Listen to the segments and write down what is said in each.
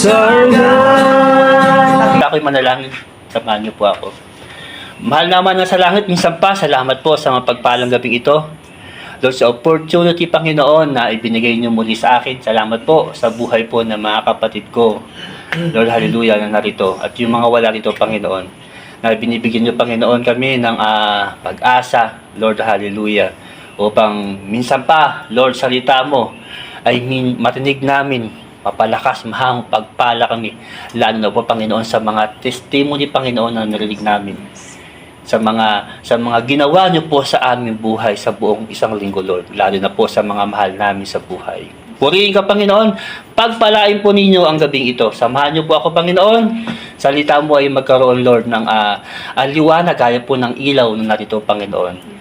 our God. Ako'y manalangin, samahan niyo po ako. Mahal naman na sa langit, minsan pa, salamat po sa mapagpalang gabing ito. Lord, sa opportunity, Panginoon, na ibinigay niyo muli sa akin. Salamat po sa buhay po ng mga kapatid ko. Lord, hallelujah, na narito. At yung mga wala rito, Panginoon, na binibigyan niyo, Panginoon, kami ng pag-asa. Lord, hallelujah. Upang minsan pa, Lord, salita mo ay matinig namin, mapalakas, mahang pagpala kami. Lalo na po, Panginoon, sa mga testimony, Panginoon, na narinig namin. Sa mga ginawa niyo po sa aming buhay sa buong isang linggo, Lord. Lalo na po sa mga mahal namin sa buhay. Purihin ka, Panginoon. Pagpalain po ninyo ang gabing ito. Samahan niyo po ako, Panginoon. Salita mo ay magkaroon, Lord, ng liwanag gaya po ng ilaw na narito, Panginoon.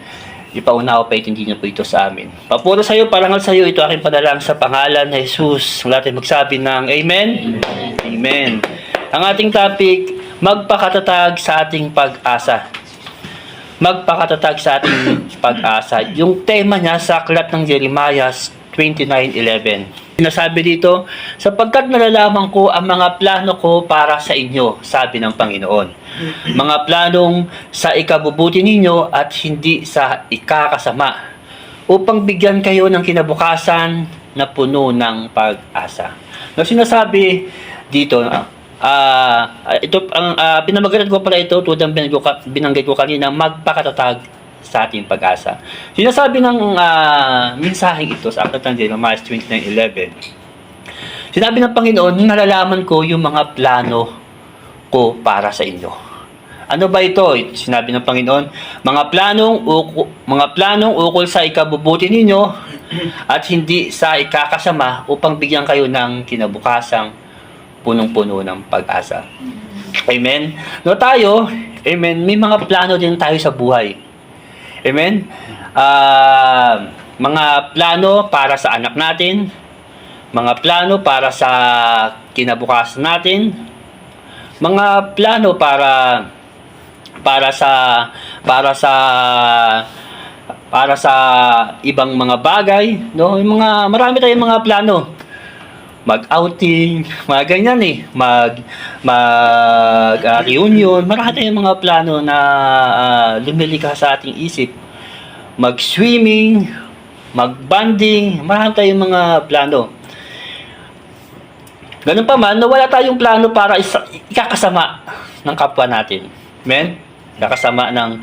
Ipaunawa pa itindi niyo po ito sa amin. Papuro sa iyo, parangal sa iyo, ito aking padalang sa pangalan ni Jesus. Wala tayong magsabi ng Amen? Amen. Ang ating topic, magpakatatag sa ating pag-asa. Magpakatatag sa ating pag-asa. Yung tema niya sa aklat ng Jeremiah 29:11. Sinasabi dito, sapagkat nalalaman ko ang mga plano ko para sa inyo, sabi ng Panginoon. Mga planong sa ikabubuti ninyo at hindi sa ikakasama, upang bigyan kayo ng kinabukasan na puno ng pag-asa. Na sinasabi dito, ito ang pinamagalan ko pala ito tulad ng binanggit ko kanina, magpakatatag sa ating pag-asa. Sinasabi ng mensaheng ito sa aklat ng Jeremiah 29:11. Sinabi ng Panginoon, nalalaman ko yung mga plano ko para sa inyo. Ano ba ito? Sinabi ng Panginoon, mga planong ukol sa ikabubuti ninyo at hindi sa ikakasama, upang bigyan kayo ng kinabukasang punong-puno ng pag-asa. Amen? No, tayo, amen, may mga plano din tayo sa buhay. Amen? Mga plano para sa anak natin, mga plano para sa kinabukasan natin, mga plano para sa ibang mga bagay, no? Marami tayong mga plano. Mag-outing, mga ganyan reunion, marami tayong mga plano na lumilika sa ating isip. Mag-swimming, mag-bonding, marami tayong mga plano. Ganun pa man, wala tayong plano para ikakasama ng kapwa natin. Amen? Kakasama ng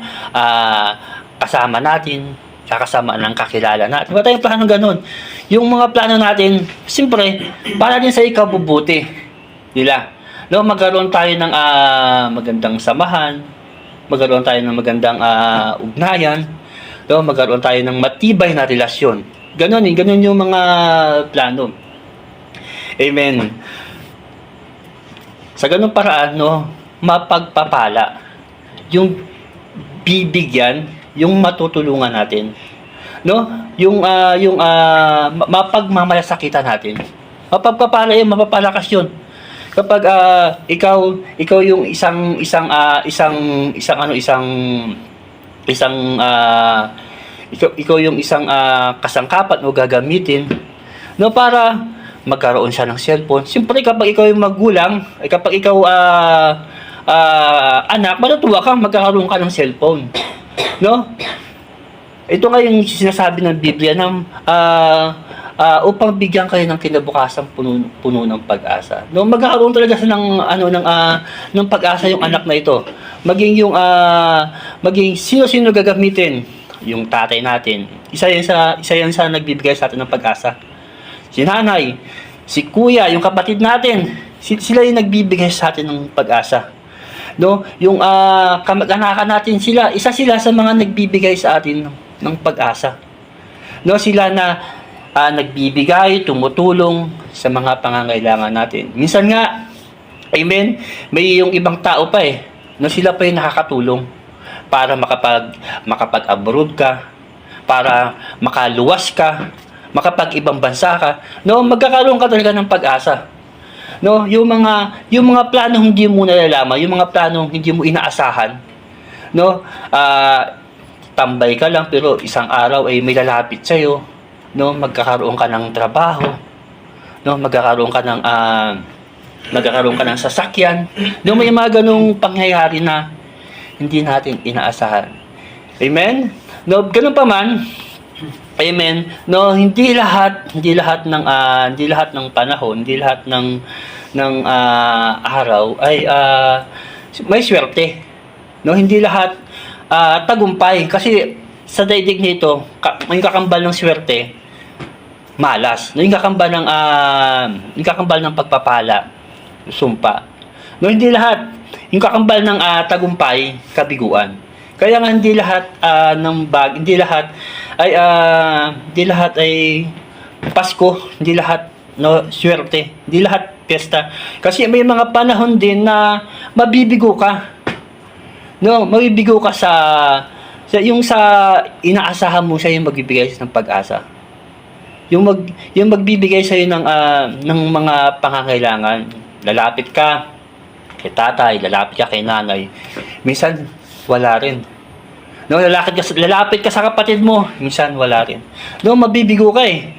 kasama natin, kakasama ng kakilala natin. Wala tayong plano ganun. Yung mga plano natin, siyempre, para din sa ikabubuti nila. No, magkaroon tayo ng magandang samahan, magkaroon tayo ng magandang ugnayan, no, magkaroon tayo ng matibay na relasyon. Ganun yung mga plano. Amen. Sa ganung paraan, no, mapagpapala yung bibigyan, yung matutulungan natin, no, yung mapagmamalasakita natin. Mapagpapala yun, mapapalakas yun. Kapag ikaw yung isang kasangkapan o gagamitin, no, para magkaroon siya ng cellphone. Siyempre, kapag ikaw yung magulang, kapag ikaw anak, matutuwa kang magkakaroon ka ng cellphone. No? Ito nga yung sinasabi ng Biblia na upang bigyan kayo ng kinabukasang puno ng pag-asa. No, magkakaroon talaga siya ng pag-asa yung anak na ito. Maging sino-sino gagamitin, yung tatay natin. Isa yan sa nagbibigay sa atin ng pag-asa. Si nanay, si kuya, yung kapatid natin, sila yung nagbibigay sa atin ng pag-asa. No, yung kamag-anakan natin, isa sila sa mga nagbibigay sa atin ng pag-asa. No, sila na nagbibigay, tumutulong sa mga pangangailangan natin. Minsan nga, amen, may yung ibang tao pa no, sila pa yung nakakatulong para makapag-abroad ka, para makaluwas ka, makapag-ibang bansa ka, no, magkakaroon ka talaga ng pag-asa. No, yung mga planong hindi mo nalalaman, yung mga planong hindi mo inaasahan, no, tambay ka lang pero isang araw ay may lalapit sa iyo, no, magkakaroon ka ng trabaho, no, magkakaroon ka ng nagkakaroon ka ng sasakyan. No, may mga ganong pangyayari na hindi natin inaasahan. Amen? No, ganun pa man, amen. No, hindi lahat ng panahon, hindi lahat ng araw ay may swerte. No, hindi lahat tagumpay kasi sa daigdig nito, yung kakambal ng swerte, malas. No, yung kakambal ng pagpapala, sumpa. No, hindi lahat. Yung kakambal ng tagumpay, kabiguan. Kaya nga hindi lahat hindi lahat ay Pasko, hindi lahat no swerte, hindi lahat piyesta. Kasi may mga panahon din na mabibigo ka. No, mabibigo ka sa inaasahan mo siya yung magbibigay ng pag-asa. Yung magbibigay sa iyo ng mga pangangailangan. Lalapit ka kay tatay, lalapit ka kay nanay. Minsan wala rin. No, lalapit ka sa kapatid mo, minsan wala rin. No, mabibigo ka eh.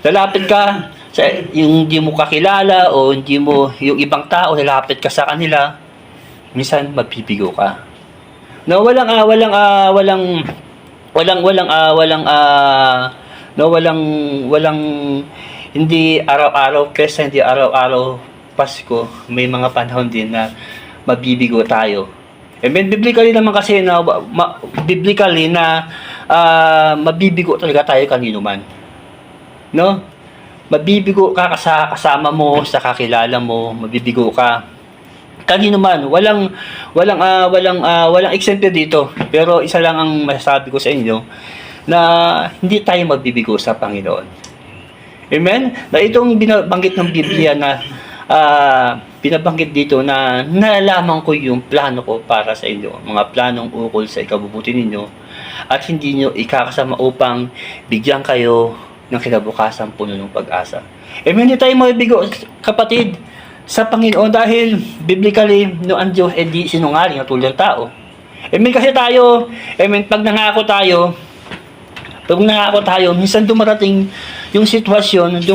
Lalapit ka sa yung hindi mo kakilala o hindi mo yung ibang tao, lalapit ka sa kanila, minsan mabibigo ka. No, walang hindi araw-araw kesa hindi araw-araw Pasko, may mga panahon din na mabibigo tayo. And then biblically naman kasi na mabibigo talaga tayo kanino man. No? Mabibigo ka sa kasama mo, sa kakilala mo, mabibigo ka kanino man. Walang eksemplo dito. Pero isa lang ang masasabi ko sa inyo na hindi tayo mabibigo sa Panginoon. Amen? Na itong binabanggit ng Biblia na pinabanggit dito na nalalaman ko yung plano ko para sa inyo, mga planong ukol sa ikabubuti ninyo at hindi nyo ikakasama upang bigyan kayo ng kinabukasan puno ng pag-asa. Hindi tayo mabibigo, kapatid, sa Panginoon dahil biblically no ang Diyos di sinungaling at tulad ng tao. Kasi tayo, pag nangako tayo, minsan dumarating yung sitwasyon,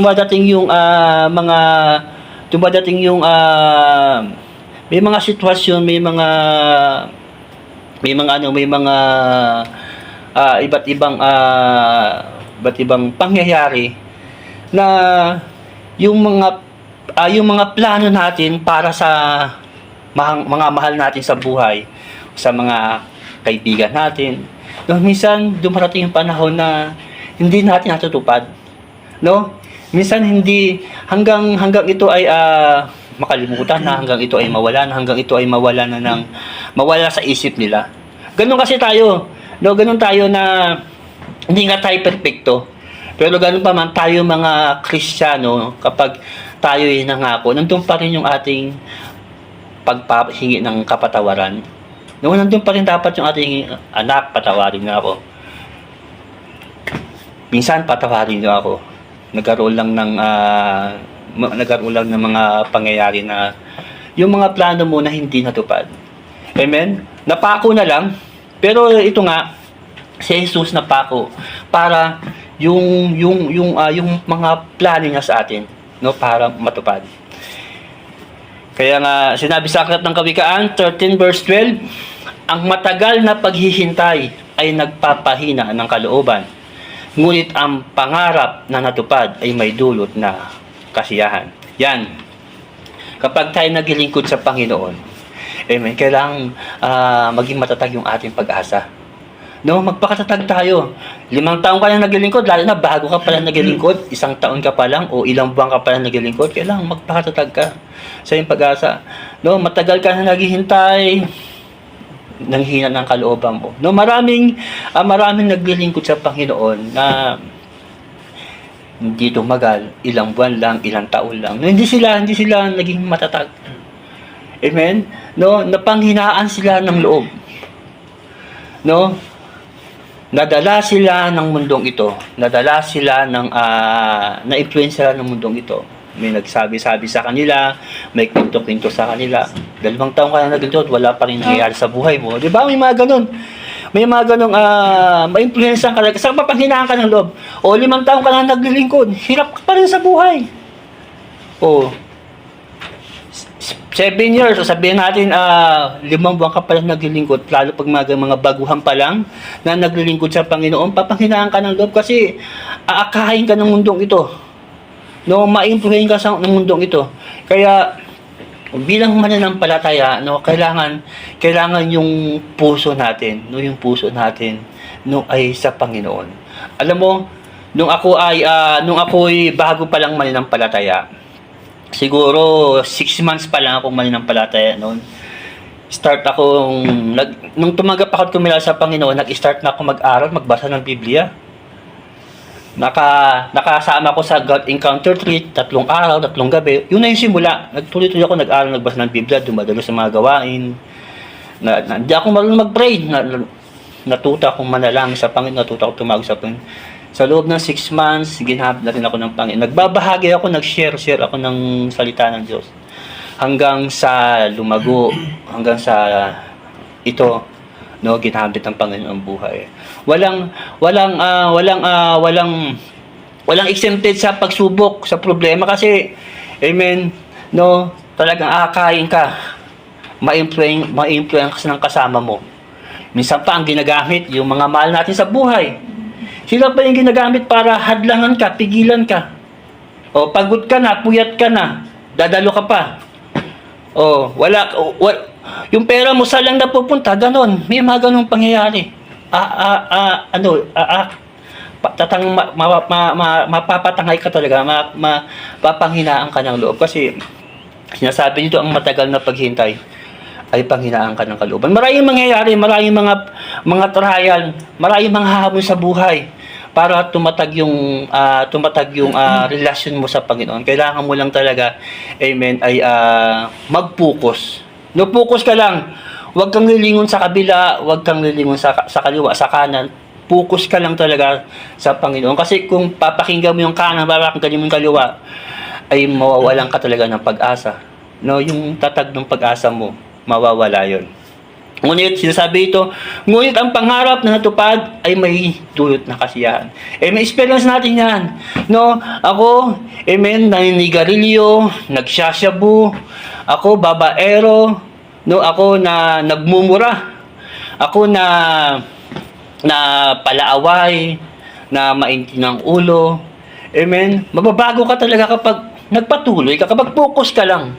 may mga sitwasyon, may mga iba't ibang pangyayari na yung mga plano natin para sa mga mahal natin sa buhay, sa mga kaibigan natin, no, minsan dumarating yung panahon na hindi natin natutupad, no? Minsan hindi hanggang ito ay makalimutan na, hanggang ito ay mawala na, hanggang ito ay mawala sa isip nila. Ganun kasi tayo, no? Ganun tayo na hindi nga tayo perfecto. Pero ganun pa man tayo mga Kristiyano, kapag tayo ay nangako, nandun pa rin yung ating pagpahingi ng kapatawaran. No, nandun pa rin dapat yung ating anak, patawarin niyo ako. Minsan patawarin niyo ako. Nagkaroon lang ng mga pangyayari na yung mga plano mo na hindi natupad. Amen? Napako na lang, pero ito nga, si Jesus napako para yung mga plano niya sa atin, no, para matupad. Kaya nga sinabi sa Aklat ng Kawikaan 13 verse 12, ang matagal na paghihintay ay nagpapahina ng kalooban. Ngunit ang pangarap na natupad ay may dulot na kasiyahan. Yan. Kapag tayo naglilingkod sa Panginoon, kailangang maging matatag yung ating pag-asa. No, magpakatatag tayo. 5 taon ka lang naglilingkod, lalo na bago ka pa lang naglilingkod, 1 taon ka pa lang o ilang buwan ka pa lang naglilingkod, kailangang magpakatatag ka sa iyong pag-asa. No, matagal ka na naghihintay, nang hina ng kalooban mo. No, maraming naglilingkod sa Panginoon na hindi tumagal, ilang buwan lang, ilang taon lang. No, hindi sila naging matatag. Amen? No, napanghinaan sila ng loob. No? Nadala sila ng mundong ito. Nadala sila na-influence sila ng mundong ito. May nagsabi-sabi sa kanila, may kwento-kwento sa kanila. 2 taon ka na naglilingkod, wala pa rin nangyayari sa buhay mo. Di ba? May mga ganun. May mga ganung ma-influencean ka. Kasi mapanghinaan ka ng loob. O 5 taon ka na naglilingkod, hirap ka pa rin sa buhay. O, 7 years, o sabihin natin, 5 buwan ka pala naglilingkod, lalo pag mga baguhan pa lang na naglilingkod sa Panginoon, papanghinaan ka ng loob kasi aakahin ka ng mundong ito. No, ma-influence ka ng mundong ito. Kaya, bilang mananampalataya, no, kailangan yung puso natin, no, yung puso natin, no, ay sa Panginoon. Alam mo, nung ako ay bago pa lang mananampalataya, siguro 6 months pa lang akong mananampalataya noon. Nung tumanggap ako at kumilala sa Panginoon, nag-start na ako mag-aral, magbasa ng Biblia. Nakasama ako sa God Encounter 3, 3 araw, 3 gabi. Yun na yung simula. Nagtuloy-tuloy ako nag-aral, nagbasa ng Biblia, dumadalo sa mga gawain. Hindi ako marunong mag-pray. Natuto akong manalangin sa Panginoon, natuto akong tumawag sa Panginoon. Sa loob ng 6 months, ginahap na rin ako ng Panginoon. Nagbabahagi ako, nag-share ako ng salita ng Diyos. Hanggang sa lumago, hanggang sa ito, no, ginamit ng Panginoon ang buhay. Walang exempted sa pagsubok, sa problema kasi, amen, no, talagang aakain ka, ma-influence ng kasama mo. Minsan pa ang ginagamit, yung mga mahal natin sa buhay. Sila pa yung ginagamit para hadlangan ka, pigilan ka. O, pagod ka na, puyat ka na, dadalo ka pa. O, yung pera mo saan lang napupunta, ganon. May mga ganong pangyayari. Mapapatangay ka talaga, mapapanghinaan ka ng loob. Kasi, sinasabi nito, ang matagal na paghintay ay panghinaan ka ng kalooban. Maraming mangyayari, maraming mga trial, maraming mga hamon sa buhay para tumatag yung relasyon mo sa Panginoon. Kailangan mo lang talaga, amen, ay mag-focus. No, focus ka lang. Huwag kang lilingon sa kabila, huwag kang lilingon sa kaliwa, sa kanan. Focus ka lang talaga sa Panginoon. Kasi kung papakinggan mo yung kanan, papakinggan mo yung kaliwa, ay mawawalan ka talaga ng pag-asa. No, yung tatag ng pag-asa mo, mawawala yun. Ngunit, sinasabi ito, ngunit ang pangarap na natupad ay may dulot na kasiyahan. May experience natin yan. No? Ako, naninigarilyo, nagsasyabu, ako, babaero, no? Ako na nagmumura, ako na palaaway, na mainti ng ulo. Amen? Mababago ka talaga kapag nagpatuloy ka, kapag focus ka lang.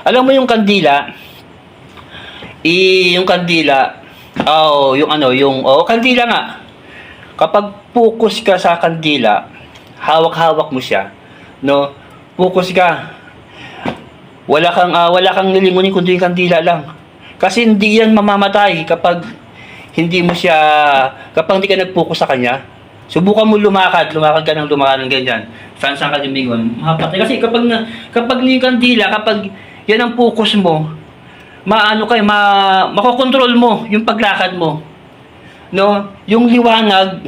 Alam mo yung kandila, kandila nga. Kapag focus ka sa kandila, hawak-hawak mo siya, no? Focus ka. Wala kang lilingunin kundi yung kandila lang. Kasi hindi yan mamamatay kapag hindi ka nag-focus sa kanya. Subukan mo lumakad ka ng ganyan. Saan ka lumingon, mapatay. Kasi kapag yung kandila, kapag yan ang focus mo, makokontrol mo yung paglakad mo. No? Yung liwanag,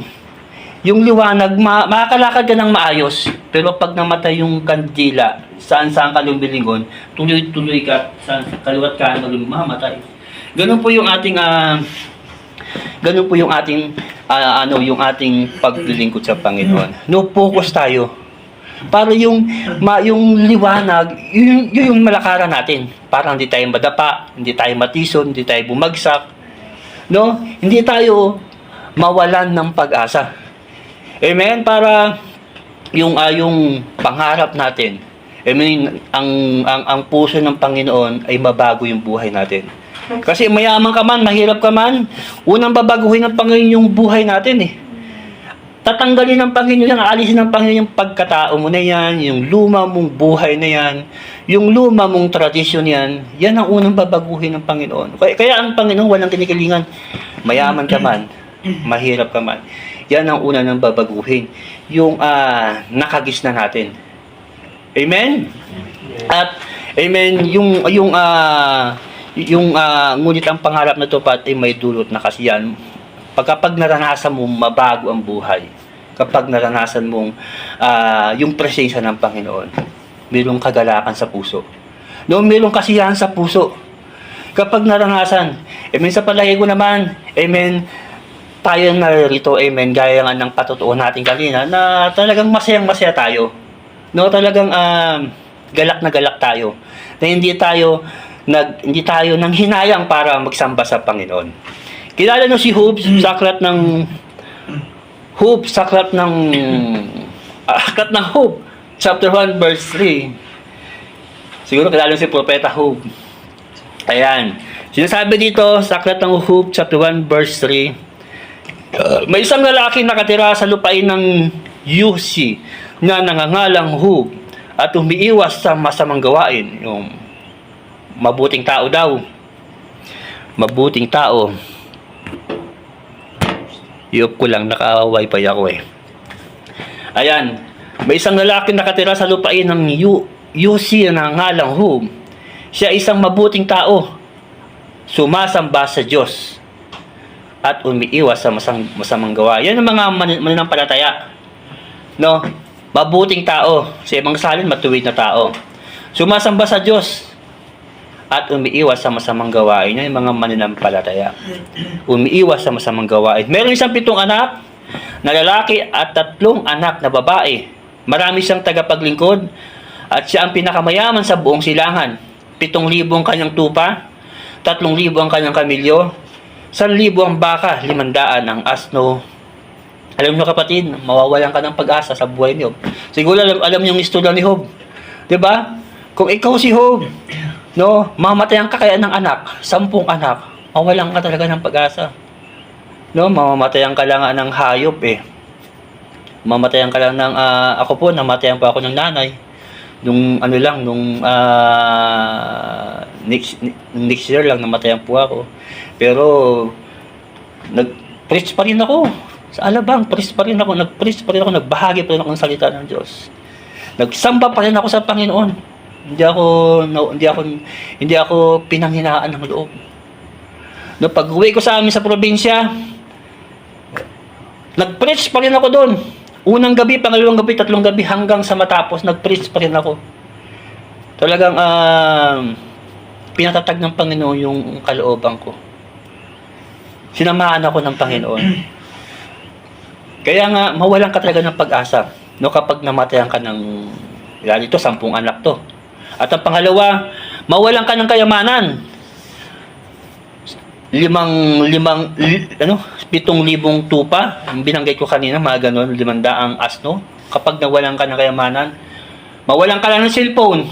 makakalakad ka ng maayos. Pero pag namatay yung kandila, saan ka lumilingon, tuloy-tuloy ka, saan kaliwat ka, mamatay. Ganun po yung ating paglilingkod sa Panginoon. No, focus tayo. Para yung liwanag, yung malakaran natin. Para hindi tayo madapa, hindi tayo matison, hindi tayo bumagsak. No? Hindi tayo mawalan ng pag-asa. Amen? Para yung pangarap natin, ang puso ng Panginoon ay mabago yung buhay natin. Kasi mayaman ka man, mahirap ka man, unang babaguhin ng Panginoon yung buhay natin eh. Tatanggalin ng Panginoon yan, aalisin ng Panginoon yung pagkatao mo na yan, yung luma mong buhay na yan, yung luma mong tradisyon yan, yan ang unang babaguhin ng Panginoon. Kaya ang Panginoon walang kinikilingan, mayaman ka man, mahirap ka man, yan ang una ng babaguhin, yung nakagis na natin. Amen? At, amen, ngunit ang pangarap na tupad ay may dulot na kasiyahan. Kapag naranasan mong mabago ang buhay, kapag naranasan mong yung presensya ng Panginoon, mayroong kagalakan sa puso. No, mayroong kasiyahan sa puso. Kapag naranasan, amen, sa palagay ko naman, amen, tayo narito, amen, gaya nga ng patutuon natin kanina, na talagang masayang-masaya tayo. No, talagang galak na galak tayo. Na hindi tayo nang hinayang para magsamba sa Panginoon. Kilala nyo si Job sa aklat ng Job, chapter 1, verse 3. Siguro kilala nyo si Propeta Job. Ayan. Sinasabi dito sa aklat ng Job, chapter 1, verse 3, may isang lalaki nakatira sa lupain ng Yusi na nangangalang Job at umiiwas sa masamang gawain. Yung mabuting tao daw. Mabuting tao. I-off ko lang, naka-wifi ako eh. Ayan. May isang lalaki nakatira sa lupain ng Yusi na nangangalang Job. Siya isang mabuting tao. Sumasamba sa Diyos at umiiwas sa masamang gawa. Yan ang mga mananampalataya. No? Mabuting tao. Sa ibang salin, matuwid na tao. Sumasamba sa Diyos at umiiwas sa masamang gawain. Yan yung mga mananampalataya. Umiiwas sa masamang gawain. Meron siyang 7 anak na lalaki at 3 anak na babae. Marami siyang tagapaglingkod at siya ang pinakamayaman sa buong silangan. 7,000 ang kanyang tupa, 3,000 ang kanyang kamilyo, 1,000 ang baka, 500 ang asno. Alam nyo kapatid, mawawalan ka ng pag-asa sa buhay ni Job. Siguro alam nyo yung istorya ni Job. 'Di ba? Kung ikaw si Job, no, mamatayan ka kaya ng anak, 10 anak, mawalan ka talaga ng pag-asa. No, mamatayan ka lang ng hayop eh. Mamatayan ka lang ng ako po, namatayan pa ako ng nanay. Nung next year lang namatayan po ako. Pero nag-preach pa rin ako. Sa Alabang, preach pa rin ako, nagbahagi pa rin ako ng salita ng Diyos. Nagsamba pa rin ako sa Panginoon. Hindi ako pinanghinaan ng loob. No, pag-uwi ko sa amin sa probinsya, nag-preach pa rin ako doon. Unang gabi, pangalawang gabi, 3 gabi, hanggang sa matapos, nag-preach pa rin ako. Talagang pinatatag ng Panginoon yung kalooban ko. Sinamahan ako ng Panginoon. Kaya nga, mawalan ka talaga ng pag-asa. No, kapag namatayan ka ng, yan ito, 10 anak to. At ang pangalawa, mawalan ka ng kayamanan. 7,000 tupa, binanggit ko kanina, mga ganon, 500 asno. Kapag nawalan ka ng kayamanan, mawalan ka lang ng cellphone,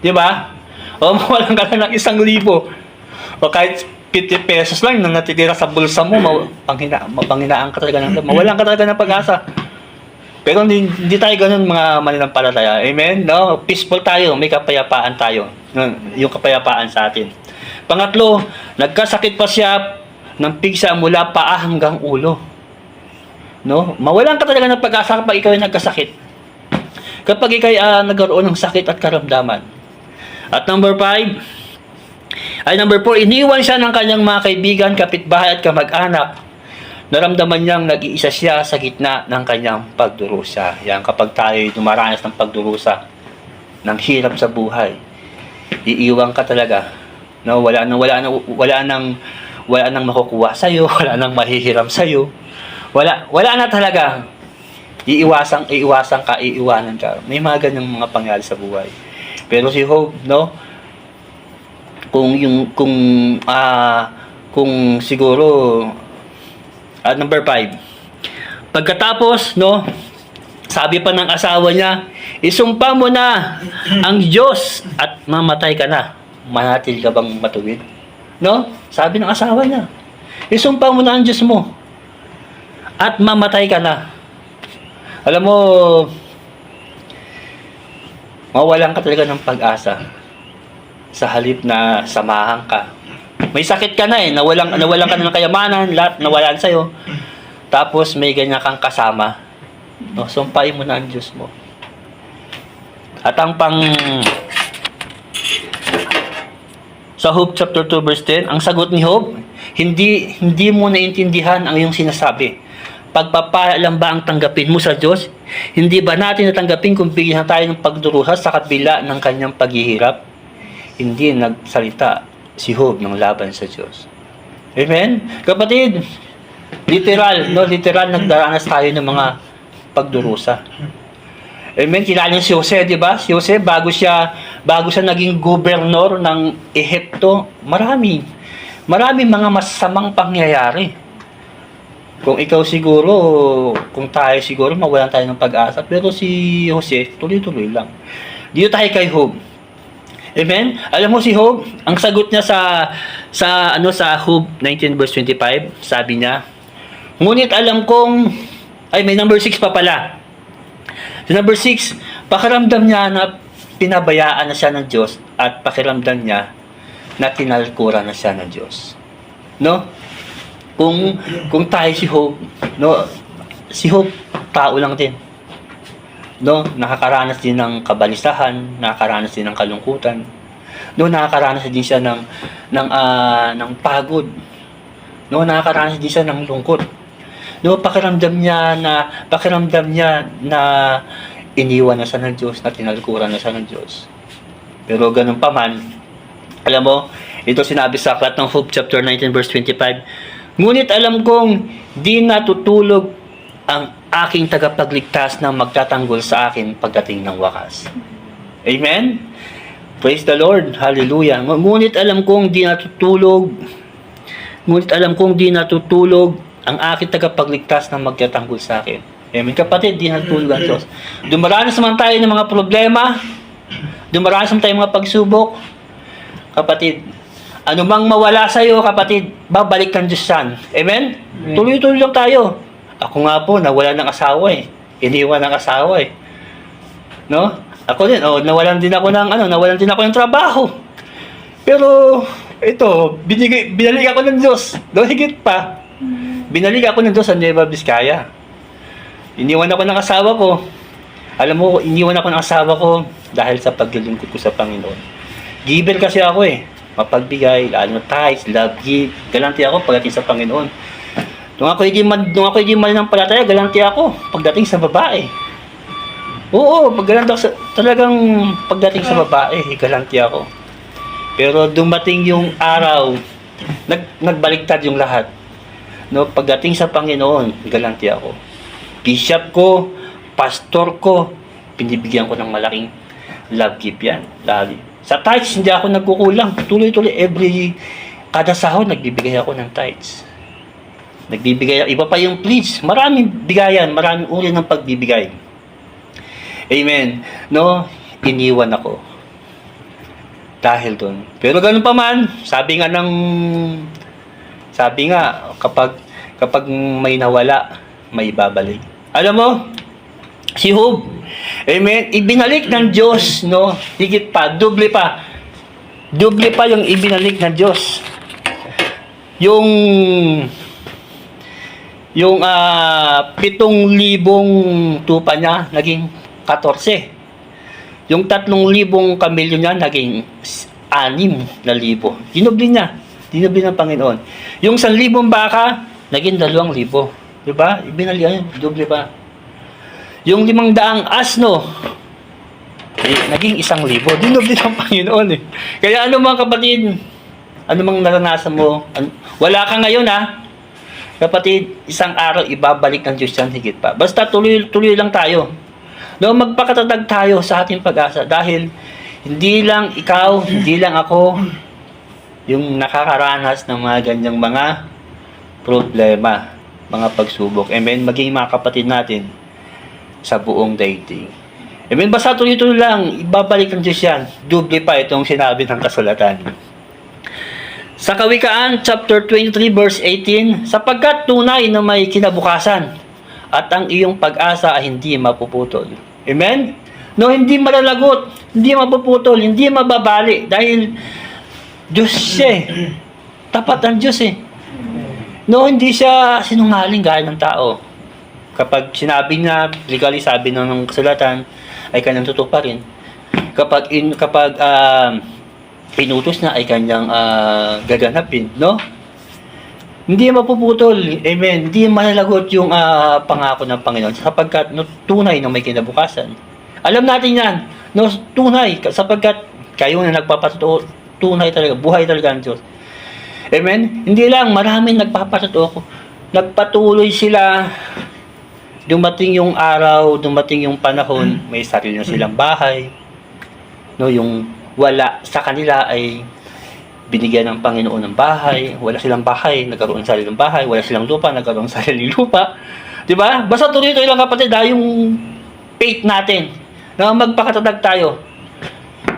di ba? O mawalan ka lang ng 1,000. O kahit 50 pesos lang na natitira sa bulsa mo, mapanghinaan ka talaga ng, mawalan ka talaga ng pag-asa. Pero hindi tayo ganun mga mananampalataya. Amen? No? Peaceful tayo, may kapayapaan tayo. Yung kapayapaan sa atin. Pangatlo, nagkasakit pa siya ng pigsa mula paa hanggang ulo. No? Mawalan ka talaga ng pag-asa kapag ikaw ay nagkasakit. Kapag ikaw ay nagkaroon ng sakit at karamdaman. At number 4, iniwan siya ng kanyang mga kaibigan, kapitbahay at kamag-anak. Naramdaman niyang nag-iisa siya sa gitna ng kanyang pagdurusa. Yan, kapag tayo dumaranas ng pagdurusa, ng hirap sa buhay, iiwan ka talaga. No, wala nang makukuha sa iyo, wala nang mahihiram sa iyo. Wala na talaga. Iiwasan ka, iiwanan ka. May mga ganyang mga pangyayari sa buhay. Pero si Job, no, kung siguro at number 5. Pagkatapos, no, sabi pa ng asawa niya, isumpa mo na ang Diyos at mamatay ka na. Manatil ka bang matuwid? No? Sabi ng asawa niya, isumpa mo na ang Diyos mo at mamatay ka na. Alam mo, mawalan ka talaga ng pag-asa sa halip na samahan ka. May sakit ka na eh, nawalan ka na ng kayamanan, lahat nawalan sa'yo. Tapos may ganyan kang kasama. No, sumpain mo na ang Diyos mo. At ang sa Job chapter 2 verse 10, ang sagot ni Job, hindi mo naintindihan ang iyong sinasabi. Pagpapala lang ba ang tanggapin mo sa Diyos? Hindi ba natin natanggapin kung bigyan tayo ng pagdurusa sa kabila ng kanyang paghihirap? Hindi nagsalita si Job ng laban sa Diyos. Amen? Kapatid, literal nagdaranas tayo ng mga pagdurusa. Amen. Kilala niyo si Jose, di ba? Si Jose, bago siya naging gobernador ng Ehipto, maraming mga masamang pangyayari. Kung ikaw siguro, kung tayo siguro, mawalan tayo ng pag-asa. Pero si Jose, tuloy-tuloy lang. Dito tayo kay Job. Amen? Alam mo si Job, ang sagot niya sa Job 19 verse 25, sabi niya, ngunit alam kong, may number 6 pa pala. Sa number 6, pakiramdam niya na pinabayaan na siya ng Diyos at pakiramdam niya na tinalkuran na siya ng Diyos. No? Kung tayo si Job, no, si Job tao lang din. No, nakakaranas din ng kabalisahan, nakakaranas din ng kalungkutan. No, nakakaranas din siya ng pagod. No, nakakaranas din siya ng lungkot. No, pakiramdam niya na iniwan na siya ng Diyos, na tinalkuran na siya ng Diyos. Pero ganun pa man, alam mo, ito sinabi sa aklat ng Job chapter 19 verse 25, ngunit alam kong di natutulog ang aking tagapagligtas na magtatanggol sa akin pagdating ng wakas. Amen? Praise the Lord. Hallelujah. Ngunit alam kong di natutulog ang aking tagapagligtas na magtatanggol sa akin. Amen. Kapatid, di natutulog ang Diyos. Dumaranas naman tayo ng mga problema. Dumaranas naman tayo ng mga pagsubok. Kapatid, anumang mawala sa iyo, kapatid, babalik ng Diyos yan. Amen? Tuloy-tuloy lang tayo. Ako nga po, nawala ng asawa eh. Iniwan ng asawa eh. No? Ako din, nawalan din ako ng trabaho. Pero, ito, binalik ako ng Diyos. No, higit pa. Binalik ako ng Diyos sa Nueva Vizcaya. Iniwan ako ng asawa ko. Alam mo, iniwan ako ng asawa ko dahil sa paglilingkod ko sa Panginoon. Giver kasi ako eh. Mapagbigay, lalo na tithes, love, give. Galanti ako pagdating sa Panginoon. Nung ako hindi mali ng palataya, galanti ako pagdating sa babae. Oo, talagang pagdating sa babae, galanti ako. Pero dumating yung araw, nagbaliktad yung lahat. No, pagdating sa Panginoon, galanti ako. Bishop ko, pastor ko, pinibigyan ko ng malaking love gift yan. Lali. Sa tithes, hindi ako nagkukulang. Tuloy-tuloy, kada sahod, nagbibigay ako ng tithes. Iba pa yung please. Maraming bigayan, maraming uri ng pagbibigay. Amen. No, iniwan ako. Dahil doon. Pero ganun pa man, sabi nga, kapag may nawala, may ibabalik. Alam mo, si Job, amen, ibinalik ng Diyos, no, higit pa, doble pa yung ibinalik ng Diyos. Yung 7,000 tupa niya, naging 14. Yung 3,000 kamilyo niya, naging 6,000. Dinubli ng Panginoon. Yung 1,000 baka, naging 2,000. Diba? Ibinalihan, doble pa. Yung 500 asno, naging 1,000. Dinubli ng Panginoon eh. Kaya ano mga kapatid, ano mang naranasan mo, wala ka ngayon ha. Kapatid, isang araw ibabalik ng Diyos yan higit pa. Basta tuloy lang tayo. No, magpakatatag tayo sa ating pag-asa dahil hindi lang ikaw, hindi lang ako yung nakakaranas ng mga ganyang mga problema, mga pagsubok. Amen. Maging mga kapatid natin sa buong daigdig. Amen. Basta tuloy-tuloy lang, ibabalik ng Diyos yan. Doble pa itong sinabi ng kasulatan. Sa Kawikaan, chapter 23, verse 18, sapagkat tunay na may kinabukasan at ang iyong pag-asa ay hindi mapuputol. Amen? No, hindi malalagot, hindi mapuputol, hindi mababali dahil Diyos siya eh. Tapat ang Diyos eh. No, hindi siya sinungaling gaya ng tao. Kapag sinabi niya, legally sabi ng kasulatan, ay kanyang tutuparin. Kapag pinutos na ay kanyang gaganapin, no? Hindi mapuputol, amen. Hindi malalagot yung pangako ng Panginoon sapagkat tunay na may kinabukasan. Alam natin yan, no? Tunay, sapagkat kayo na nagpapatutuo, tunay talaga, buhay talaga ang Diyos. Amen? Hindi lang, maraming nagpapatutuo. Nagpatuloy sila dumating yung araw, dumating yung panahon, may sarili na silang bahay. No, yung wala sa kanila ay binigyan ng Panginoon ng bahay. Wala silang bahay, nagkaroon ng sariling bahay. Wala silang lupa, nagkaroon ng sariling lupa. 'Di ba? Basta tuloy-tuloy lang kapatid, yung faith natin na magpakatatag tayo.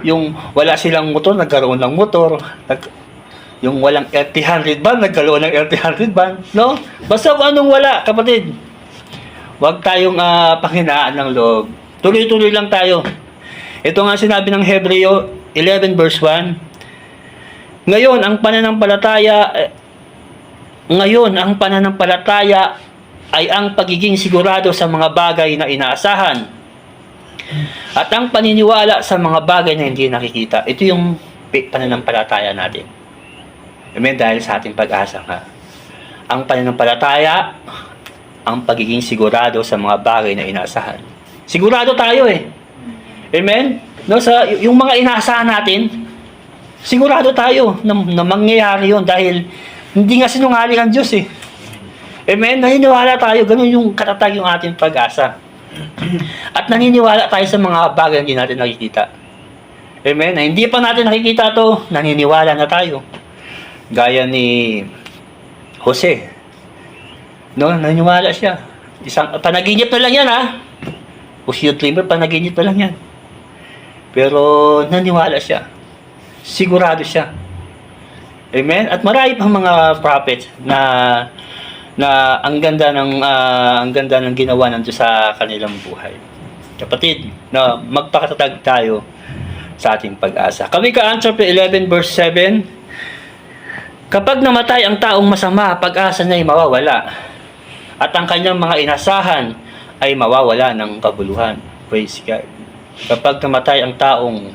Yung wala silang motor, nagkaroon ng motor. Yung walang LT100 van, nagkaroon ng LT100 van. No? Basta kung anong wala, kapatid. Huwag tayong panghinaan ng loob. Tuloy-tuloy lang tayo. Ito nga sinabi ng Hebreo 11 verse 1. Ngayon, ang pananampalataya ay ang pagiging sigurado sa mga bagay na inaasahan. At ang paniniwala sa mga bagay na hindi nakikita. Ito yung pananampalataya natin. Amen? Dahil sa ating pag-asa nga. Ang pananampalataya, ang pagiging sigurado sa mga bagay na inaasahan. Sigurado tayo eh. Amen? No, yung mga inaasahan natin, sigurado tayo na mangyayari yun dahil hindi nga sinungaling ang Diyos eh. Amen? Naniniwala tayo, ganun yung katatag yung ating pag-asa. At naniniwala tayo sa mga bagay na hindi natin nakikita. Amen? Na hindi pa natin nakikita to, naniniwala na tayo. Gaya ni Jose. No, naniniwala siya. Isang panaginip na lang yan ha. Usiyot Limber, panaginip na lang yan. Pero naniwala siya. Sigurado siya. Amen? At marami pang mga prophets na ang ganda ng ginawa ng Diyos sa kanilang buhay. Kapatid, na magpakatatag tayo sa ating pag-asa. Kawikaan chapter 11 verse 7. Kapag namatay ang taong masama, pag-asa niya ay mawawala. At ang kanyang mga inasahan ay mawawala ng kabuluhan. Praise God. Kapag namatay ang taong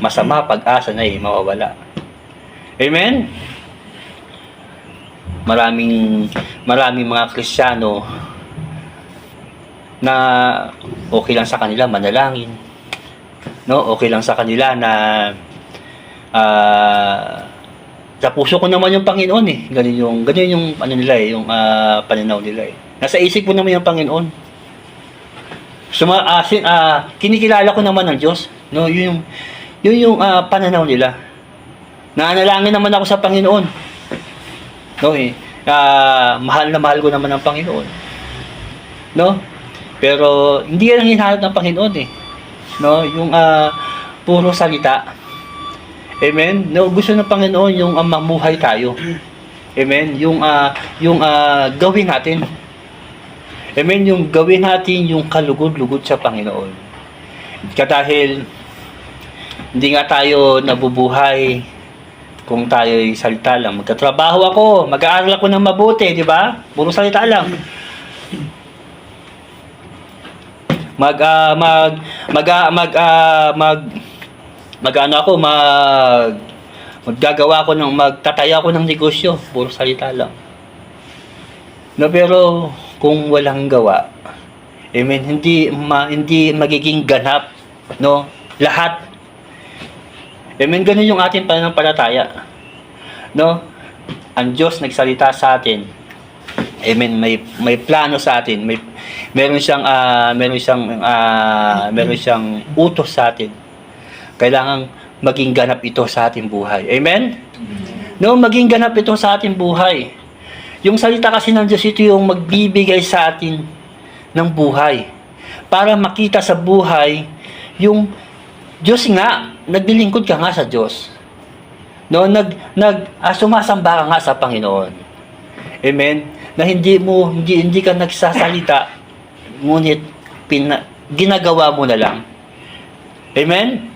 masama, pag-asa na ay mawawala. Amen? Maraming mga Kristiyano na okay lang sa kanila manalangin. No, okay lang sa kanila na sa puso ko naman yung Panginoon eh. Ganun yung ano nila eh, yung pananaw nila eh. Nasa isip ko naman yung Panginoon. Kinikilala ko naman ng Diyos. No, yun yung pananaw nila. Nanalangin naman ako sa Panginoon. No, mahal na mahal ko naman ang Panginoon. No? Pero hindi yan ang hinahanap ng Panginoon eh. No, yung puro salita. Amen. No, gusto ng Panginoon yung mamuhay tayo. Amen. Yung gawin natin. Amen, yung gawin natin yung kalugod-lugod sa Panginoon. Dahil hindi nga tayo nabubuhay kung tayo'y salita lang. Magkatrabaho ako, mag-aaral ako ng mabuti, di ba? Puro salita lang. Magtataya ako ng negosyo, puro salita lang. No, pero kung walang gawa, amen, hindi magiging ganap, no, lahat. Amen, ganun yung ating pananampalataya. No? Ang Diyos nagsalita sa atin. Amen, may plano sa atin. Meron siyang utos sa atin. Kailangan maging ganap ito sa ating buhay. Amen? No, maging ganap ito sa ating buhay. Yung salita kasi ng Diyos, ito yung magbibigay sa atin ng buhay. Para makita sa buhay, yung Diyos nga, naglilingkod ka nga sa Diyos. No, sumasamba ka nga sa Panginoon. Amen? Na hindi ka nagsasalita, ngunit ginagawa mo na lang. Amen?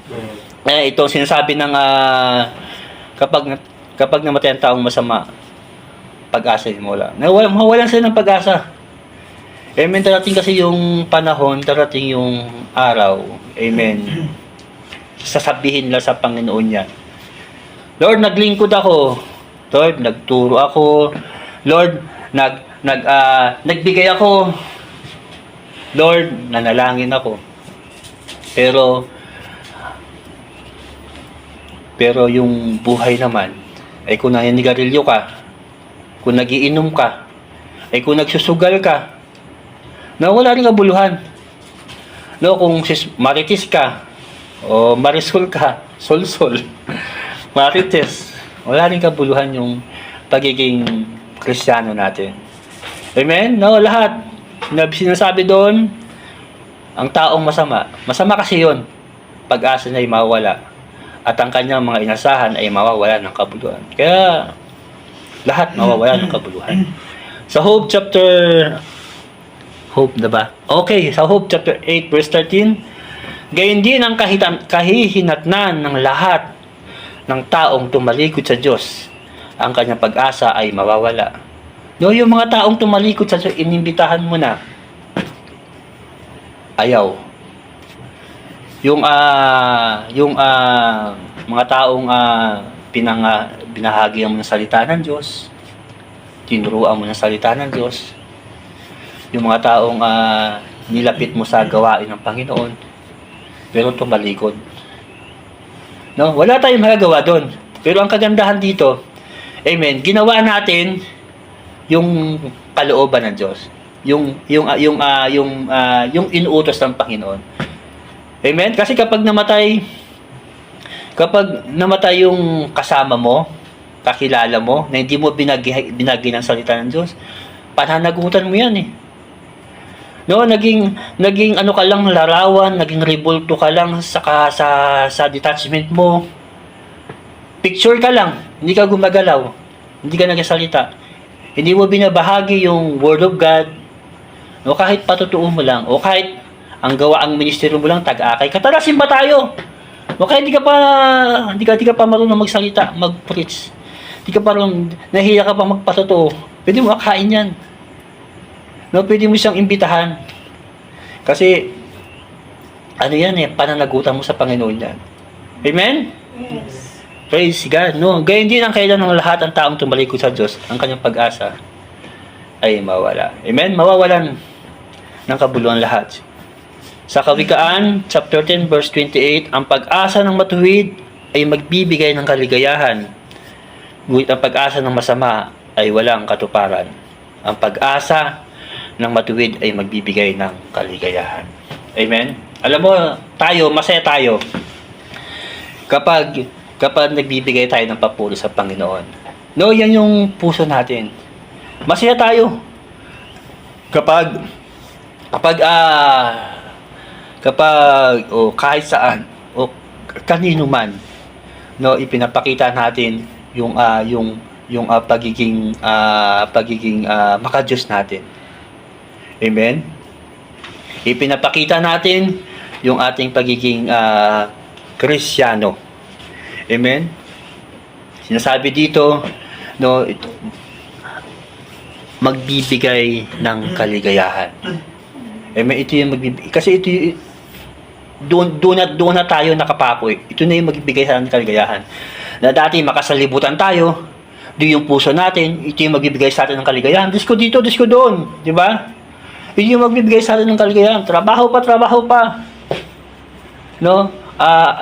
Ito sinasabi ng kapag namatay ang taong masama, pag-asa mo wala. Mawalan sila ng pag-asa. Amen. Darating kasi yung panahon, darating yung araw. Amen. Sasabihin nila sa Panginoon yan. Lord, naglingkod ako. Lord, nagturo ako. Lord, nagbigay ako. Lord, nanalangin ako. Pero yung buhay naman, ay kung naninigarilyo ka, kung nagiinom ka, ay kung nagsusugal ka, No, wala rin kabuluhan. No, kung Marites ka, o Marisol ka, Solsol, Marites, wala rin kabuluhan yung pagiging Kristiyano natin. Amen? No, lahat. Sinasabi doon, ang taong masama. Masama kasi yun. Pag-asa niya ay mawawala. At ang kanyang mga inasahan ay mawawala ng kabuluhan. Kaya, lahat mawawala ng kabuluhan. Sa Hope na ba? Okay, sa Hope chapter 8 verse 13, gayon din ang kahihinatnan ng lahat ng taong tumalikod sa Diyos. Ang kanyang pag-asa ay mawawala. No, yung mga taong tumalikod sa Diyos, inimbitahan mo na. Ayaw. Yung mga taong binahagi mo ng salita ng Diyos, tinuruan mo ng salita ng Diyos, yung mga taong nilapit mo sa gawain ng Panginoon, pero tumalikod. No, wala tayong magagawa doon. Pero ang kagandahan dito, amen, ginawa natin yung kalooban ng Diyos. Yung inuutos ng Panginoon. Amen? Kasi kapag namatay yung kasama mo, kakilala mo, na hindi mo binagi ng salita ng Diyos, pananagutan mo yan eh. No, naging ano ka lang, larawan, naging revolto ka lang sa detachment mo. Picture ka lang, hindi ka gumagalaw, hindi ka nagsasalita. Hindi mo binabahagi yung Word of God, o kahit patutuo mo lang, o kahit ang ministeryo mo lang, tag-akay. Katalasin ba tayo? O kahit hindi ka pa marunong magsalita, mag-preach. Hindi ka pa marunong, nahiya ka pa magpatutuo. Pwede mo akain yan. No, pwede mo siyang imbitahan. Kasi, ano yan eh, pananagutan mo sa Panginoon yan. Amen? Yes. Praise God. No, gayon din ang kailan ng lahat ang taong tumalikod sa Diyos, ang kanyang pag-asa ay mawala. Amen? Mawawalan ng kabuluhan lahat. Sa Kawikaan, chapter 10, verse 28, ang pag-asa ng matuwid ay magbibigay ng kaligayahan. Ngunit ang pag-asa ng masama ay walang katuparan. Ang pag-asa ng matuwid ay magbibigay ng kaligayahan. Amen? Alam mo, masaya tayo kapag nagbibigay tayo ng papuri sa Panginoon. No, yan yung puso natin. Masaya tayo kapag kahit saan o kanino man, no, ipinapakita natin yung pagiging maka-Diyos natin. Amen? Ipinapakita natin yung ating pagiging Kristiyano. Amen? Sinasabi dito, no, magbibigay ng kaligayahan. Amen? Ito yung magbibigay. Kasi ito yung doon na tayo nakapakoy. Ito na yung magbibigay sa ating kaligayahan. Na dati makasalibutan tayo, doon yung puso natin, ito yung magbibigay sa atin ng kaligayahan. Disko dito, disko doon. Di ba? Ito yung magbibigay sa atin ng kaligayahan. Trabaho pa. No?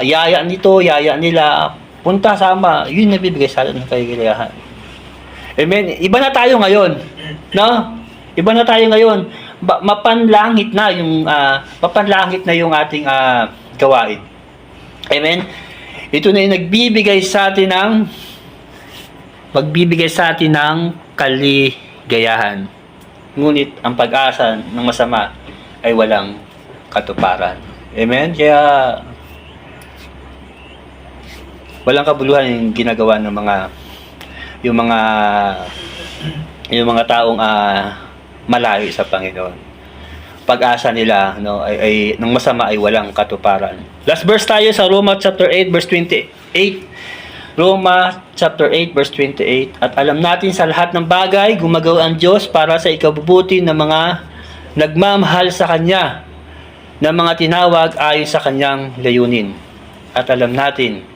Yaya nito, yaya nila. Punta, sama. Yun yung nagbibigay sa atin ng kaligayahan. Amen? Iba na tayo ngayon. No? Iba na tayo ngayon. Mapanlangit na yung ating gawain. Amen? Ito na yung magbibigay sa atin ng kaligayahan. Ngunit ang pag-asa ng masama ay walang katuparan. Amen? Kaya walang kabuluhan yung ginagawa ng mga taong malayo sa Panginoon. Pag-asa nila, no, ay ng masama ay walang katuparan. Last verse tayo sa Roma chapter 8 verse 28. Roma chapter 8 verse 28. At alam natin sa lahat ng bagay gumagawa ang Diyos para sa ikabubuti ng mga nagmamahal sa Kanya, ng mga tinawag ayon sa Kanyang layunin. At alam natin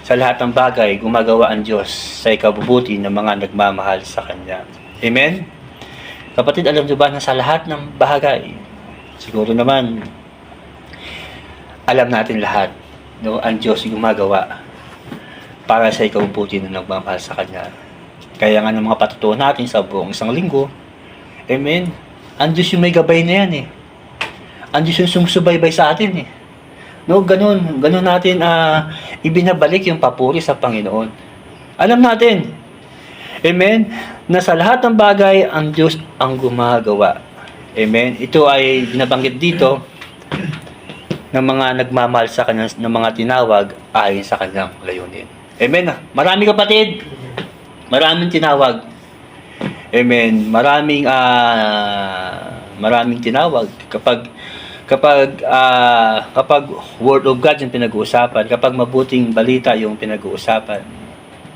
sa lahat ng bagay gumagawa ang Diyos sa ikabubuti ng mga nagmamahal sa Kanya. Amen? Kapatid, alam niyo ba na sa lahat ng bagay, siguro naman, alam natin lahat, no, ang Diyos gumagawa para sa ikabubuti na nagmamahal sa Kanya. Kaya nga ng mga patutuo natin sa buong isang linggo, amen, Ang Diyos yung may gabay na yan eh. Ang Diyos yung sumusubaybay sa atin eh. No, ganun natin ibinabalik yung papuri sa Panginoon. Alam natin, amen, na sa lahat ng bagay, ang Diyos ang gumagawa. Amen. Ito ay binabanggit dito ng mga nagmamahal sa kanya, ng mga tinawag ayon sa kanyang layunin. Amen. Maraming kapatid, maraming tinawag. Amen. Maraming tinawag kapag word of God yung pinag-uusapan, kapag mabuting balita yung pinag-uusapan.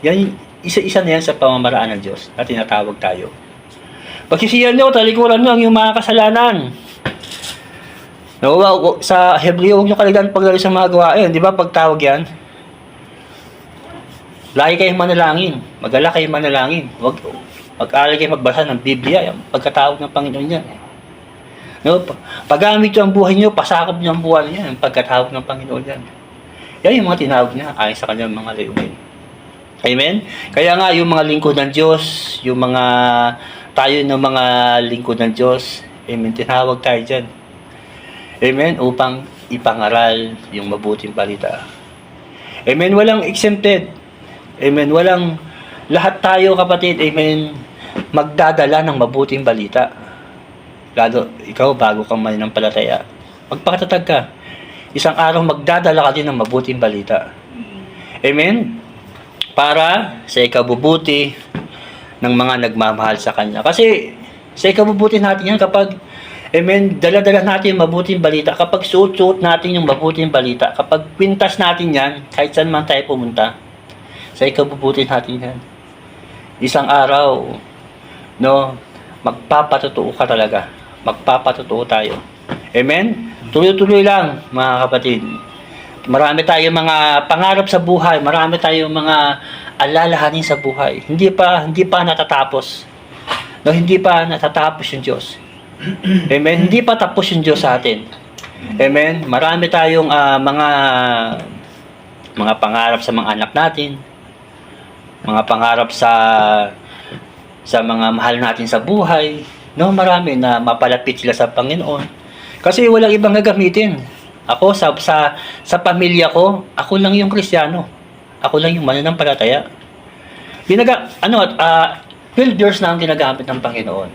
Yan isa-isa na yan sa pamamaraan ng Diyos na tinatawag tayo. Pagsisiyan nyo, talikuran nyo ang yung mga kasalanan. No, sa Hebreo, huwag nyo kaligan paglalo sa mga gawain. Di ba, pagtawag yan? Lagi kayong manalangin. Mag-ala kayong manalangin. Mag-aral kayo magbasa ng Biblia. Yung pagkatawag ng Panginoon yan. No, paggamit nyo ang buhay nyo, pasakop nyo ang buhay niya. Yung pagkatawag ng Panginoon yan. Yan yung mga tinawag niya ayon sa kanyang mga layunin. Amen? Kaya nga, yung mga lingkod ng Diyos, yung mga tayo ng mga lingkod ng Diyos, amen, tinawag tayo dyan. Amen? Upang ipangaral yung mabuting balita. Amen? Walang exempted. Amen? Walang, lahat tayo kapatid, amen, magdadala ng mabuting balita. Lalo, ikaw, bago kang mananampalataya, magpakatatag ka. Isang araw, magdadala ka din ng mabuting balita. Amen? Para sa ikabubuti ng mga nagmamahal sa Kanya. Kasi, sa ikabubuti natin yan kapag, amen, dala-dala natin yung mabuting balita, kapag suot-suot natin yung mabuting balita, kapag pintas natin yan, kahit saan man tayo pumunta, sa ikabubuti natin yan. Isang araw, no, magpapatotoo ka talaga. Magpapatotoo tayo. Amen? Tuloy-tuloy lang, mga kapatid. Marami tayong mga pangarap sa buhay, marami tayong mga alalahanin sa buhay. Hindi pa natatapos. No, hindi pa natatapos yung Diyos. Amen? Hindi pa tapos yung Diyos sa atin. Amen? Marami tayong mga pangarap sa mga anak natin, mga pangarap sa mga mahal natin sa buhay. No, marami na mapalapit sila sa Panginoon. Kasi walang ibang gagamitin. Ako sa pamilya ko, ako lang yung Kristiyano. Ako lang yung mananampalataya. 12 years na ang ginagamit ng Panginoon.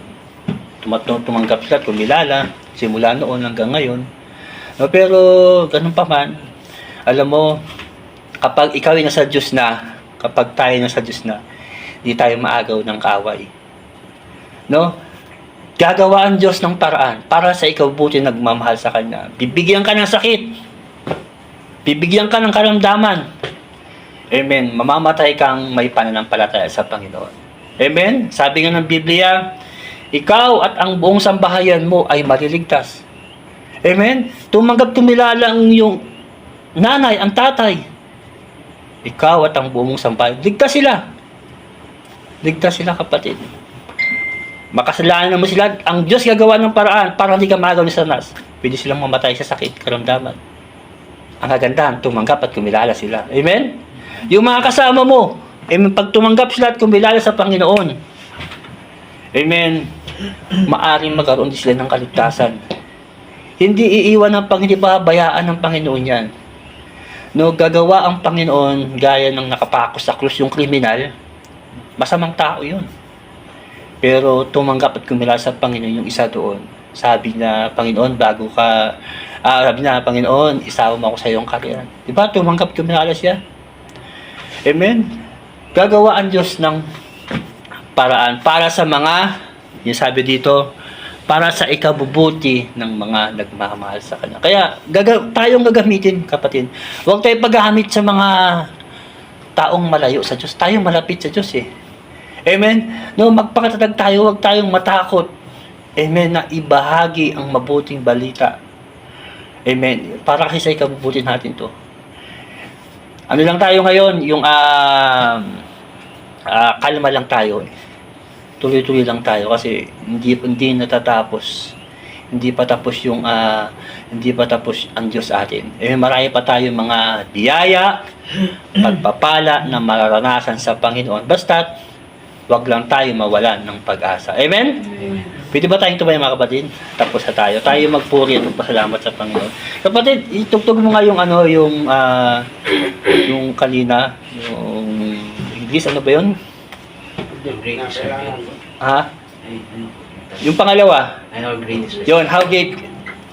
Tumanggap sila at kumilala simula noon hanggang ngayon. No, pero ganun pa man, alam mo, kapag ikaw ay nasa Diyos na, kapag tayo nasa Diyos na, hindi tayo maagaw ng kaaway. No? Gagawa ang Diyos ng paraan para sa ikaw buti nagmamahal sa Kanya. Bibigyan ka ng sakit. Bibigyan ka ng karamdaman. Amen. Mamamatay kang may pananampalataya sa Panginoon. Amen. Sabi nga ng Biblia, ikaw at ang buong sambahayan mo ay maliligtas. Amen. Tumanggap kumilala ang iyong nanay, ang tatay. Ikaw at ang buong sambahayan. Ligtas sila. Ligtas sila, kapatid. Makasalanan mo sila, ang Diyos gagawa ng paraan para hindi ka maagaw ni Satanas. Pwede silang mamatay sa sakit, karamdaman. Ang kagandahan, tumanggap at kumilala sila. Amen? Yung mga kasama mo, amen, pag tumanggap sila at kumilala sa Panginoon, amen, maaring magkaroon din sila ng kaligtasan. Hindi iiwan ng Panginoon, hindi pabayaan ng Panginoon yan. No, gagawa ang Panginoon gaya ng nakapako sa krus yung kriminal, masamang tao yun. Pero tumanggap at kumilala sa Panginoon yung isa doon. Sabi na, Panginoon, sabi na, Panginoon, isawa mo ako sa iyong karyan. Diba? Tumanggap at kumilala siya. Amen? Gagawa ang Diyos ng paraan para sa mga, yung sabi dito, para sa ikabubuti ng mga nagmamahal sa Kanya. Kaya, tayong gagamitin, kapatid. Huwag tayong paggamit sa mga taong malayo sa Diyos. Tayong malapit sa Diyos eh. Amen? No, magpakatatag tayo, huwag tayong matakot. Amen, na ibahagi ang mabuting balita. Amen. Para kasi sa ikabubuti natin to. Ano lang tayo ngayon, yung kalma lang tayo. Tuloy-tuloy lang tayo kasi hindi natatapos. Hindi pa tapos ang Diyos atin. Marami pa tayong mga biyaya, pagpapala na mararanasan sa Panginoon. Basta't wag lang tayo mawalan ng pag-asa. Amen? Pwede ba tayong tumayo mga kapatid? Tapos na tayo. Tayo magpuri at magpasalamat sa Panginoon. Kapatid, itugtog mo nga yung yung kanina, yung English, ano ba yun? Ha? Yung pangalawa? Yun, how great.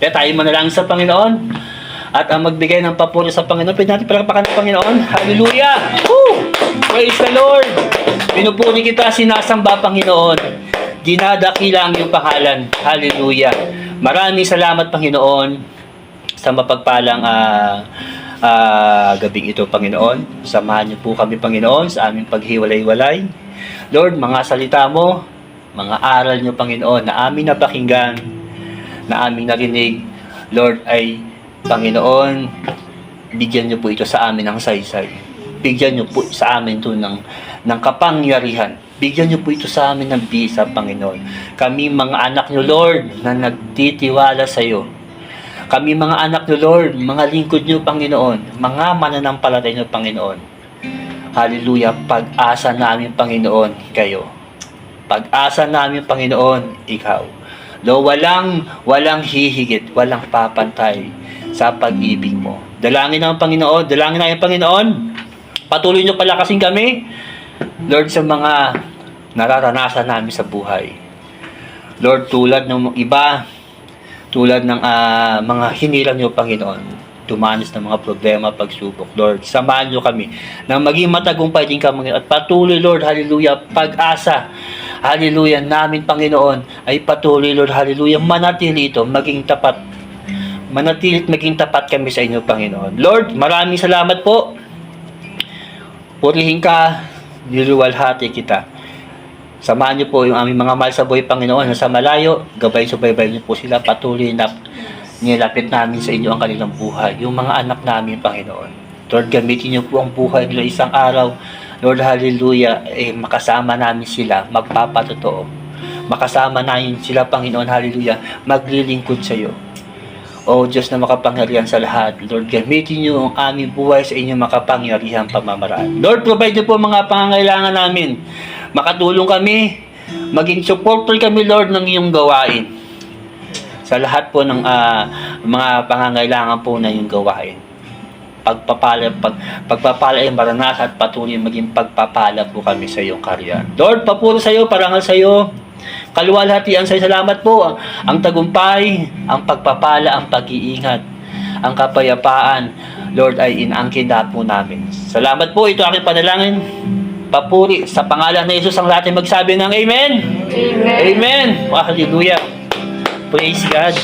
Kaya tayo manalangin sa Panginoon. At ang magbigay ng papuri sa Panginoon. Pwede natin palakpakan ng Panginoon. Hallelujah! Woo! Praise the Lord! Pinupuri kita, sinasamba Panginoon. Dinadakila ang iyong pangalan. Hallelujah. Maraming salamat, Panginoon, sa mapagpalang gabing ito, Panginoon. Samahan niyo po kami, Panginoon, sa aming paghiwalay-walay. Lord, mga salita mo, mga aral niyo, Panginoon, na aming napakinggan, na aming narinig, Lord, ay, Panginoon, bigyan niyo po ito sa amin ng saysay. Bigyan niyo po sa amin ito ng kapangyarihan. Bigyan niyo po ito sa amin ng bisa, Panginoon. Kami mga anak niyo, Lord, na nagtitiwala sa iyo. Kami mga anak niyo, Lord, mga lingkod niyo, Panginoon. Mga mananampalataya niyo, Panginoon. Hallelujah. Pag-asa namin, Panginoon, kayo. Pag-asa namin, Panginoon, ikaw. Lo, walang hihigit, walang papantay sa pag-ibig mo. Dalangin namin, Panginoon. Dalangin namin, Panginoon. Patuloy niyo palakasin kami, Lord, sa mga nararanasan namin sa buhay. Lord, tulad ng iba, tulad ng mga hinilang niyo, Panginoon, tumanis ng mga problema, pagsubok, Lord, samahan niyo kami na maging matagumpay din kami at patuloy, Lord, hallelujah, pag-asa, hallelujah, namin, Panginoon, ay patuloy, Lord, hallelujah, manatili ito, maging tapat, manatili at maging tapat kami sa inyo, Panginoon. Lord, maraming salamat po. Purihin ka, niluwalhati kita. Samahan niyo po yung aming mga mahal sa buhay, Panginoon, na sa malayo, gabay-subaybay niyo po sila, patuloy na nilapit namin sa inyo ang kanilang buhay, yung mga anak namin, Panginoon. Lord, gamitin niyo po ang buhay nila isang araw, Lord, hallelujah, makasama namin sila, magpapatotoo. Makasama namin sila, Panginoon, hallelujah, maglilingkod sa iyo. O Diyos na makapangyarihan sa lahat, Lord, gamitin niyo ang aming buhay sa inyong makapangyarihan pamamaraan. Lord, provide niyo po mga pangangailangan namin. Makatulong kami, maging supporter kami, Lord, ng iyong gawain. Sa lahat po ng mga pangangailangan po na iyong gawain. Pagpapala ay maranasan at patuloy maging pagpapala po kami sa iyong karya. Lord, papuro sa iyo, parangal sa iyo. Kaluwalhatian sa salamat po, ang tagumpay, ang pagpapala, ang pag-iingat, ang kapayapaan, Lord, ay inaangkin na po namin. Salamat po, ito aking panalangin. Papuri sa pangalan ng Jesus ang lahat ay magsabi ng Amen. Amen. Amen. Hallelujah. Praise God.